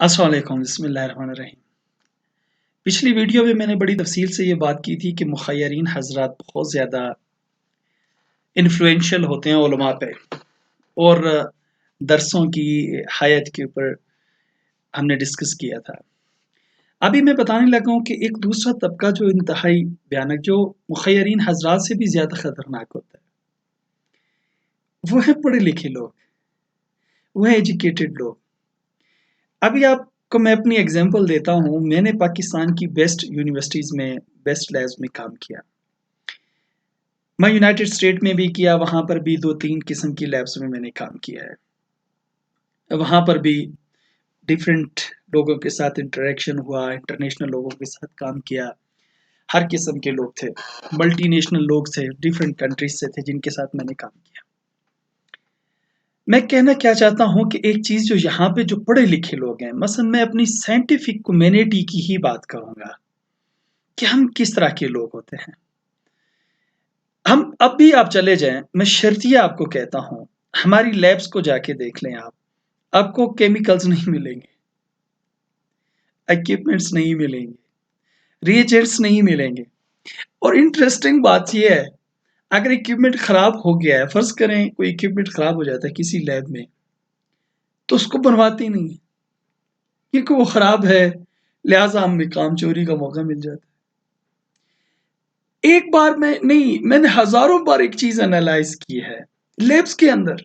अस्सलाम वालेकुम, बिस्मिल्लाहिर्रहमानिर्रहीम। पिछली वीडियो में मैंने बड़ी तफसील से ये बात की थी कि मुखय्यरीन हज़रात बहुत ज़्यादा इन्फ्लुएंशियल होते हैं उलमा पे और दरसों की हयात के ऊपर हमने डिस्कस किया था। अभी मैं बताने लगा हूँ कि एक दूसरा तबका जो इंतहाई भयानक, जो मुखय्यरीन हज़रात से भी ज़्यादा ख़तरनाक होता है, वो है पढ़े लिखे लोग, वो है एजुकेटेड लोग। अभी आपको मैं अपनी एग्जांपल देता हूँ। मैंने पाकिस्तान की बेस्ट यूनिवर्सिटीज़ में, बेस्ट लैब्स में काम किया। मैं यूनाइटेड स्टेट में भी किया, वहाँ पर भी 2-3 किस्म की लैब्स में मैंने काम किया है। वहाँ पर भी डिफरेंट लोगों के साथ इंटरेक्शन हुआ, इंटरनेशनल लोगों के साथ काम किया। हर किस्म के लोग थे, मल्टीनेशनल लोग थे, डिफरेंट कंट्रीज से थे जिनके साथ मैंने काम किया। मैं कहना क्या चाहता हूँ कि एक चीज़ जो यहाँ पे जो पढ़े लिखे लोग हैं, मसलन मैं अपनी साइंटिफिक कम्युनिटी की ही बात करूँगा कि हम किस तरह के लोग होते हैं। हम अब भी आप चले जाएं, मैं शर्तिया आपको कहता हूँ, हमारी लैब्स को जाके देख लें आप, आपको केमिकल्स नहीं मिलेंगे, इक्विपमेंट्स नहीं मिलेंगे, रिएजेंट्स नहीं मिलेंगे। और इंटरेस्टिंग बात यह है, अगर इक्विपमेंट खराब हो गया है, फर्ज करें कोई इक्विपमेंट खराब हो जाता है किसी लैब में, तो उसको बनवाते ही नहीं है क्योंकि वो खराब है, लिहाजा हमें काम चोरी का मौका मिल जाता है। एक बार में नहीं, मैंने हजारों बार एक चीज एनालाइज की है लैब्स के अंदर,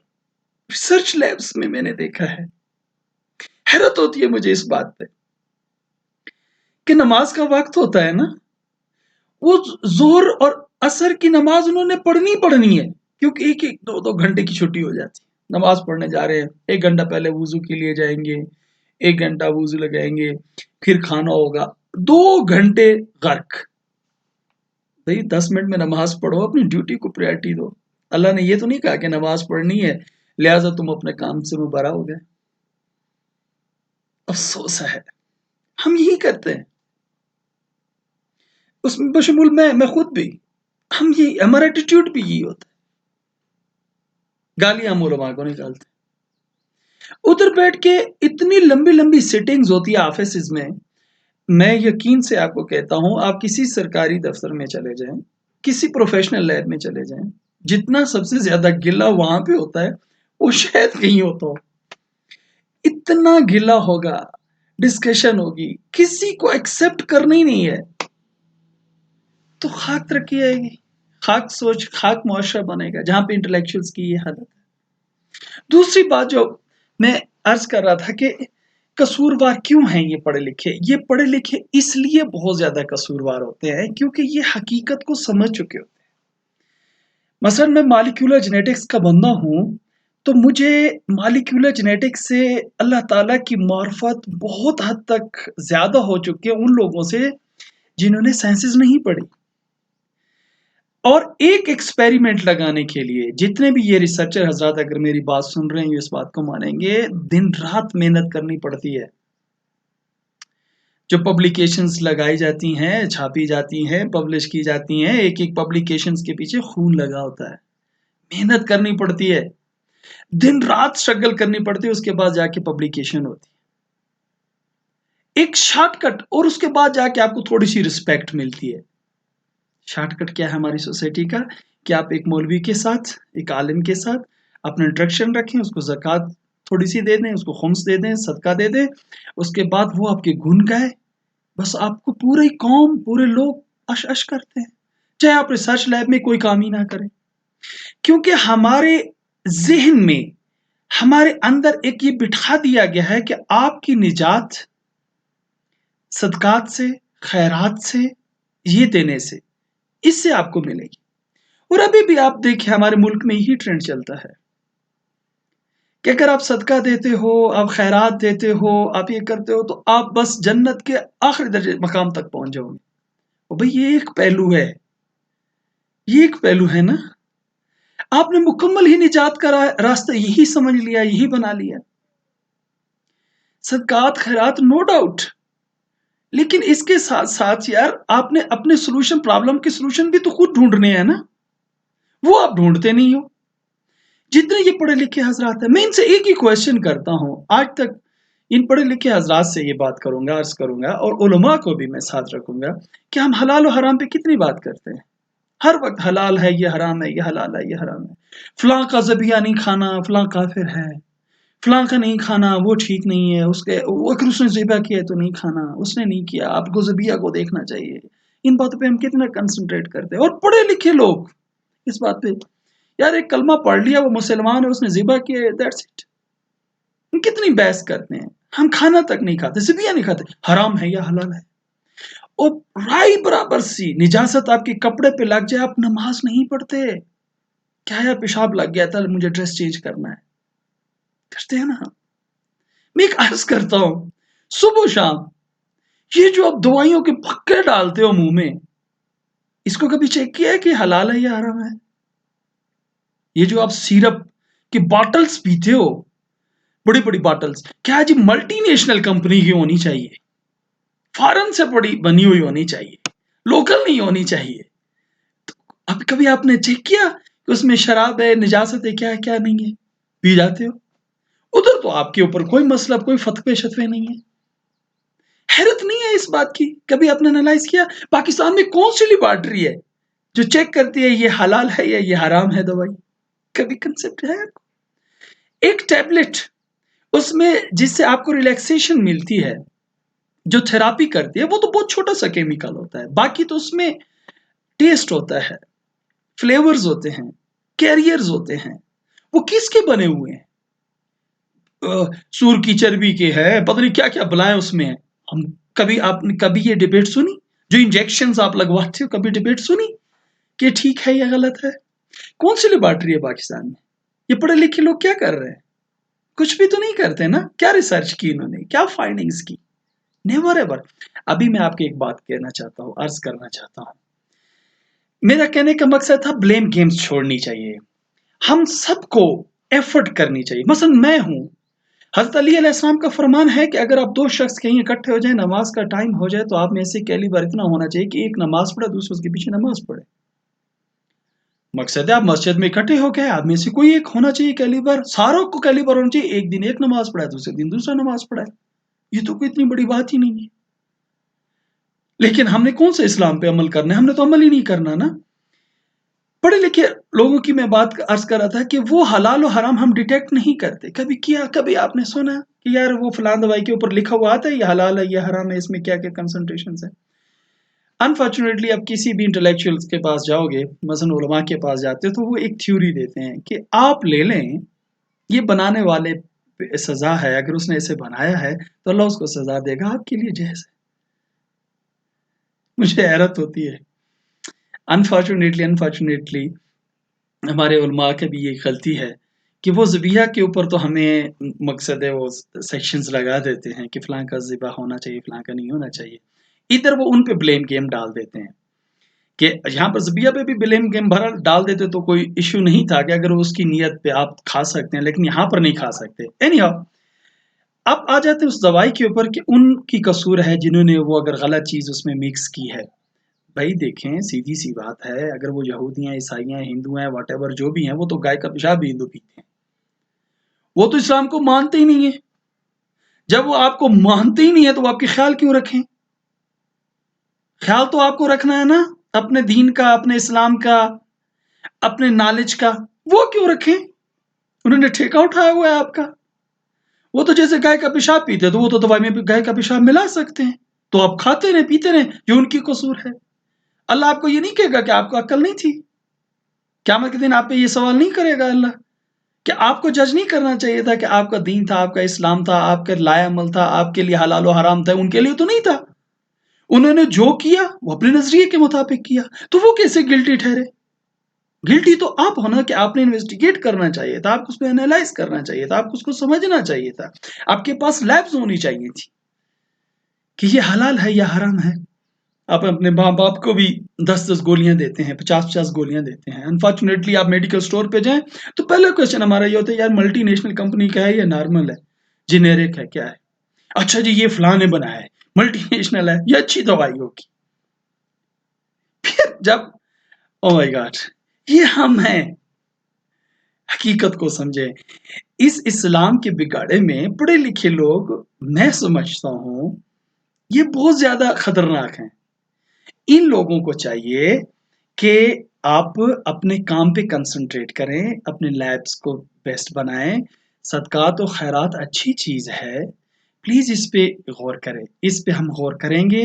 रिसर्च लैब्स में मैंने देखा है। हैरत होती है मुझे इस बात पे कि नमाज का वक्त होता है ना, वो जोर और असर की नमाज उन्होंने पढ़नी है, क्योंकि एक एक 2-2 घंटे की छुट्टी हो जाती है। नमाज पढ़ने जा रहे हैं, 1 घंटा पहले वुजू के लिए जाएंगे, 1 घंटा वुजू लगाएंगे, फिर खाना होगा, 2 घंटे गर्क। भाई 10 मिनट में नमाज पढ़ो, अपनी ड्यूटी को प्रायोरिटी दो। अल्लाह ने ये तो नहीं कहा कि नमाज पढ़नी है लिहाजा तुम अपने काम से मुबरा हो गए। अफसोस है, हम यही करते हैं, उसमें बशमूल मैं खुद भी, हम ये हमारा एटीट्यूड भी यही होता है। गालियां हम उलमा को निकालते हैं, उधर बैठ के इतनी लंबी लंबी सिटिंग्स होती है ऑफिस में। मैं यकीन से आपको कहता हूं, आप किसी सरकारी दफ्तर में चले जाएं, किसी प्रोफेशनल लैब में चले जाएं, जितना सबसे ज्यादा गिला वहां पे होता है वो शायद कहीं होता हो। इतना गिला होगा, डिस्कशन होगी, किसी को एक्सेप्ट करना ही नहीं है, तो खाक तरक्की आएगी, खाक सोच, खाक मुआशरा बनेगा जहां पे इंटेलेक्चुअल्स की ये हालत है। दूसरी बात जो मैं अर्ज कर रहा था कि कसूरवार क्यों हैं ये पढ़े लिखे, ये पढ़े लिखे इसलिए बहुत ज्यादा कसूरवार होते हैं क्योंकि ये हकीकत को समझ चुके होते हैं। मसलन मैं मालिक्यूलर जेनेटिक्स का बंदा हूं, तो मुझे मालिक्यूलर जेनेटिक्स से अल्लाह ताला की मार्फत बहुत हद तक ज्यादा हो चुकी है उन लोगों से जिन्होंने साइंसेस नहीं पढ़ी। और एक एक्सपेरिमेंट लगाने के लिए जितने भी ये रिसर्चर हजरात अगर मेरी बात सुन रहे हैं, ये इस बात को मानेंगे, दिन रात मेहनत करनी पड़ती है। जो पब्लिकेशंस लगाई जाती हैं, छापी जाती हैं, पब्लिश की जाती हैं, एक एक पब्लिकेशंस के पीछे खून लगा होता है, मेहनत करनी पड़ती है, दिन रात स्ट्रगल करनी पड़ती है, उसके बाद जाके पब्लिकेशन होती है। एक शॉर्टकट, और उसके बाद जाके आपको थोड़ी सी रिस्पेक्ट मिलती है। शॉर्टकट क्या है हमारी सोसाइटी का, कि आप एक मौलवी के साथ, एक आलिम के साथ अपना इंट्रैक्शन रखें, उसको ज़कात थोड़ी सी दे दें, उसको खुम्स दे दें, सदका दे दें, उसके बाद वो आपके गुण गाए, बस आपको पूरी कौम, पूरे लोग अश अश करते हैं, चाहे आप रिसर्च लैब में कोई काम ही ना करें। क्योंकि हमारे जहन में, हमारे अंदर एक ये बिठा दिया गया है कि आपकी निजात सदकात से, खैरात से, ये देने से, इससे आपको मिलेगी। और अभी भी आप देखिए हमारे मुल्क में यही ट्रेंड चलता है कि अगर आप सदका देते हो, आप खैरात देते हो, आप ये करते हो, तो आप बस जन्नत के आखिरी दर्जे मकाम तक पहुंच जाओगे। और भाई ये एक पहलू है, ये एक पहलू है ना। आपने मुकम्मल ही निजात का रास्ता यही समझ लिया, यही बना लिया, सदकात खैरात, नो डाउट। लेकिन इसके साथ साथ यार आपने अपने सोल्यूशन, प्रॉब्लम के सोल्यूशन भी तो खुद ढूंढने हैं ना, वो आप ढूंढते नहीं हो। जितने ये पढ़े लिखे हजरात हैं, मैं इनसे एक ही क्वेश्चन करता हूं आज तक, इन पढ़े लिखे हजरात से ये बात करूंगा, अर्ज करूंगा, और उलमा को भी मैं साथ रखूंगा कि हम हलाल और हराम पे कितनी बात करते हैं। हर वक्त हलाल है, ये हराम है, ये हलाल है, ये हराम है। फलां का ज़बिया नहीं खाना, फलां काफिर है, फलां का नहीं खाना, वो ठीक नहीं है, उसके अगर उसने ज़िबा किया है तो नहीं खाना, उसने नहीं किया, आपको ज़बिया को देखना चाहिए। इन बातों पे हम कितना कंसंट्रेट करते हैं, और पढ़े लिखे लोग इस बात पे, यार एक कलमा पढ़ लिया, वो मुसलमान है, उसने ज़िबा किया है, दैट्स इट। हम कितनी बहस करते हैं। हम खाना तक नहीं खाते, ज़िबिया नहीं खाते, हराम है या हलाल है। और राई बराबर सी निजासत आपके कपड़े पे लग जाए, आप नमाज नहीं पढ़ते। क्या है, पेशाब लग गया था, मुझे ड्रेस चेंज करना है, करते हैं ना हम। मैं एक अर्ज करता हूं, सुबह शाम ये जो आप दवाइयों के पक्के डालते हो मुंह में, इसको कभी चेक किया है कि हलाल है या हराम है? ये जो आप सिरप की बॉटल्स पीते हो, बड़ी बड़ी बॉटल्स, क्या जी मल्टीनेशनल कंपनी की होनी चाहिए, फॉरेन से बड़ी बनी हुई होनी चाहिए, लोकल नहीं होनी चाहिए? अब कभी आपने चेक किया कि उसमें शराब है, निजासत है, क्या है क्या नहीं है, पी जाते हो। उधर तो आपके ऊपर कोई मसला, कोई फतवे शतवे नहीं है। हैरत नहीं है इस बात की? कभी आपने एनालाइज किया पाकिस्तान में कौन सी लेबॉर्टरी है जो चेक करती है ये हलाल है या ये हराम है दवाई? कभी कंसेप्ट है आपको? एक टैबलेट उसमें जिससे आपको रिलैक्सेशन मिलती है, जो थेरापी करती है, वो तो बहुत छोटा सा केमिकल होता है, बाकी तो उसमें टेस्ट होता है, फ्लेवर्स होते हैं, कैरियर्स होते हैं। वो किसके बने हुए हैं? सूर की चर्बी के है, पता नहीं क्या क्या बुलाएं उसमें है। हम कभी, आपने कभी ये डिबेट सुनी? जो इंजेक्शंस आप लगवाते हो, कभी डिबेट सुनी कि ठीक है या गलत है? कौन सी लेबॉर्टरी है पाकिस्तान में? ये पढ़े लिखे लोग क्या कर रहे हैं? कुछ भी तो नहीं करते ना। क्या रिसर्च की इन्होंने, क्या फाइंडिंग्स की? Never ever. अभी मैं आपकी एक बात कहना चाहता हूँ, अर्ज करना चाहता हूँ। मेरा कहने का मकसद था, ब्लेम गेम्स छोड़नी चाहिए, हम सबको एफर्ट करनी चाहिए। मसलन मैं हूं, हज़रत अली अलैहिस्सलाम का फरमान है कि अगर आप दो शख्स कहीं इकट्ठे हो जाए, नमाज का टाइम हो जाए, तो आप में से कैलिबर इतना होना चाहिए कि एक नमाज पढ़े, दूसरे उसके पीछे नमाज पढ़े। मकसद है आप मस्जिद में इकट्ठे हो गए, आप में से कोई एक होना चाहिए कैलिबर, सारों को कैलिबर होना चाहिए, एक दिन एक नमाज पढ़ाए, दूसरे दिन दूसरा नमाज पढ़ाए। ये तो कोई इतनी बड़ी बात ही नहीं है। लेकिन हमने कौन सा इस्लाम पे अमल करना है? हमने तो अमल ही नहीं करना ना। पढ़े लिखे लोगों की मैं बात अर्ज कर रहा था कि वो हलाल और हराम हम डिटेक्ट नहीं करते। कभी किया, कभी आपने सुना कि यार वो फलान दवाई के ऊपर लिखा हुआ आता है, ये हलाल है, ये हराम है, इसमें क्या क्या कंसंट्रेशन है? अनफॉर्चुनेटली आप किसी भी इंटेलेक्चुअल्स के पास जाओगे, मसलन उलमा के पास जाते हो, तो वो एक थ्योरी देते हैं कि आप ले लें, ये बनाने वाले पे सजा है, अगर उसने इसे बनाया है तो अल्लाह उसको सजा देगा, आपके लिए जायज है। मुझे हैरत होती है। अनफॉर्चुनेटली हमारे उलमा की भी ये गलती है कि वो ज़िबिया के ऊपर तो हमें मकसद है वो सेक्शंस लगा देते हैं कि फलां का ज़िबा होना चाहिए, फलां का नहीं होना चाहिए। इधर वो उन पे ब्लेम गेम डाल देते हैं कि यहाँ पर ज़िबिया पे भी ब्लेम गेम भरा डाल देते तो कोई इश्यू नहीं था कि अगर उसकी नीयत पे आप खा सकते हैं, लेकिन यहाँ पर नहीं खा सकते। एनीहाउ, अब आ जाते हैं उस दवाई के ऊपर कि उनकी कसूर है जिन्होंने वो अगर गलत चीज़ उसमें मिक्स की है। भाई देखें, सीधी-सी बात है, अगर वो यहूदी हैं, ईसाई हैं, हिंदू हैं, व्हाटएवर जो भी हैं, वो तो गाय का पेशाब भी हिंदू पीते हैं। वो तो इस्लाम को मानते ही नहीं है। जब वो आपको मानते ही नहीं है, तो वो आपके ख्याल क्यों रखें? ख्याल तो आपको रखना है ना, अपने दीन का, अपने इस्लाम का, अपने नॉलेज का। वो क्यों रखें? उन्होंने ठेका उठाया हुआ है आपका। वो तो जैसे गाय का पेशाब पीते हैं, तो वो तो दवाई में भी गाय का पेशाब मिला सकते हैं। तो आप खाते रहें, पीते रहें, ये उनकी कसूर है। अल्लाह आपको ये नहीं कहेगा कि आपको अक्ल नहीं थी। क़यामत के दिन आप पे ये सवाल नहीं करेगा अल्लाह कि आपको जज नहीं करना चाहिए था कि आपका दीन था, आपका इस्लाम था, आपका लाए-अमल था, आपके लिए हलाल और हराम था, उनके लिए तो नहीं था। उन्होंने जो किया, वो अपने नज़रिए के मुताबिक किया, तो वो कैसे गिल्टी ठहरे? गिल्टी तो आप हो ना, कि आपने इन्वेस्टिगेट करना चाहिए था, आपको उसको एनालाइज़ करना चाहिए था, आपको उसको समझना चाहिए था। आपके पास लैब्स होनी चाहिए थी कि ये हलाल है या हराम है। आप अपने माँ-बाप को भी 10-10 गोलियाँ देते हैं, 50-50 गोलियाँ देते हैं। अनफॉर्चुनेटली आप मेडिकल स्टोर पे जाएँ, तो पहला क्वेश्चन हमारा ये होता है, यार मल्टीनेशनल कंपनी का है या नॉर्मल है? जेनेरिक है, क्या है? अच्छा जी, ये फलाँ ने बनाया है, मल्टीनेशनल है, ये अच्छी दवाई होगी। फिर जब, ओह माय गॉड! ये हम हैं, हकीकत को समझें। इस इस्लाम के बिगाड़े में पढ़े लिखे लोग मैं समझता हूँ ये बहुत ज़्यादा खतरनाक हैं। इन लोगों को चाहिए कि आप अपने काम पे कंसंट्रेट करें, अपने लैब्स को बेस्ट बनाएँ। सदक़ात और खैरात अच्छी चीज़ है, प्लीज़ इस पे गौर करें। इस पे हम गौर करेंगे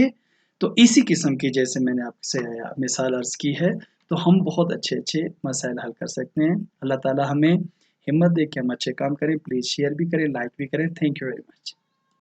तो इसी किस्म की, जैसे मैंने आपसे मिसाल अर्ज़ की है, तो हम बहुत अच्छे-अच्छे मसाइल हल कर सकते हैं। अल्लाह ताला हमें हिम्मत दे के हम अच्छे काम करें। प्लीज़ शेयर भी करें, लाइक भी करें। Thank you very much.